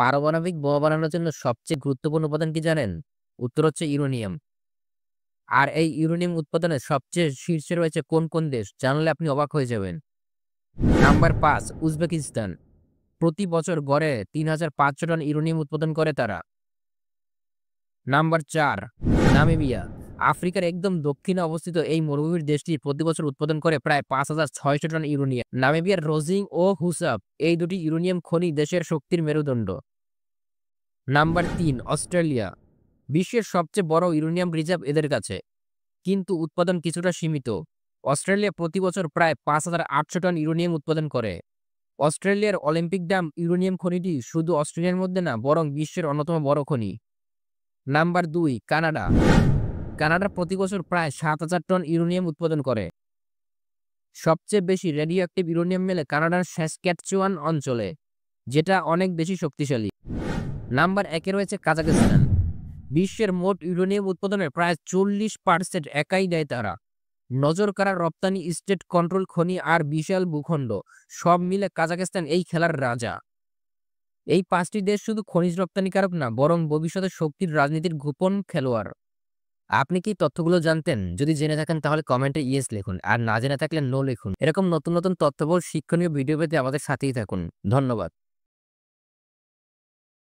পারমাণবিক বোমা বানানোর জন্য সবচেয়ে গুরুত্বপূর্ণ উপাদান কি জানেন? উত্তর হচ্ছে ইউরেনিয়াম। আর এই ইউরেনিয়াম উৎপাদনে সবচেয়ে শীর্ষে রয়েছে কোন দেশ? জানলে আপনি অবাক হয়ে যাবেন। Number ৫ Uzbekistan. প্রতি বছর গড়ে ৩,৫০০ টন ইউরেনিয়াম উৎপাদন করে তারা। Number ৪ Namibia. আফ্রিকার একদম দক্ষিণে অবস্থিত এই মরুভূমির দেশটি প্রতি বছর উৎপাদন করে প্রায় ৫,৬০০ টন ইউরেনিয়াম। নামিবিয়ার রোজিং ও হুসাব এই দুটি ইউরেনিয়াম খনি দেশের শক্তির মেরুদণ্ড। Number ৩ Australia. বিশ্বের সবচেয়ে বড় ইউরেনিয়াম রিজার্ভ এদের কাছে, কিন্তু উৎপাদন কিছুটা সীমিত। অস্ট্রেলিয়া প্রতি বছর প্রায় ৫,৮০০ টন ইউরেনিয়াম উৎপাদন করে। অস্ট্রেলিয়ার অলিম্পিক ড্যাম ইউরেনিয়াম খনিটি শুধু অস্ট্রেলিয়ার মধ্যে না, বরং বিশ্বের অন্যতম বড় খনি। Number ২ Canada. কানাডা প্রতি বছর প্রায় ৭,০০০ টন ইউরেনিয়াম উৎপাদন করে। সবচেয়ে বেশি রেডিও অ্যাক্টিভ ইউরেনিয়াম মেলে কানাডার স্যাসক্যাটচুয়ান অঞ্চলে, যেটা অনেক বেশি শক্তিশালী। নাম্বার ১ এ রয়েছে কাজাখস্তান। বিশ্বের মোট ইউরেনিয়াম উৎপাদনের প্রায় ৪০% একাই দেয় তারা। নজর কাড়া রপ্তানি, স্টেট কন্ট্রোল খনি আর বিশাল ভূখণ্ড, সব মিলে কাজাখস্তান এই খেলার রাজা। এই ৫টি দেশ শুধু খনিজ রপ্তানিকারক না, বরং ভবিষ্যতে শক্তির রাজনীতির গোপন খেলোয়াড়। আপনি কি তথ্যগুলো জানতেন? যদি জেনে থাকেন তাহলে কমেন্টে ইয়েস লিখুন, আর না জেনে থাকলে নো লিখুন। এরকম নতুন নতুন তথ্যবহুল শিক্ষণীয় ভিডিও পেতে আমাদের সাথেই থাকুন। ধন্যবাদ।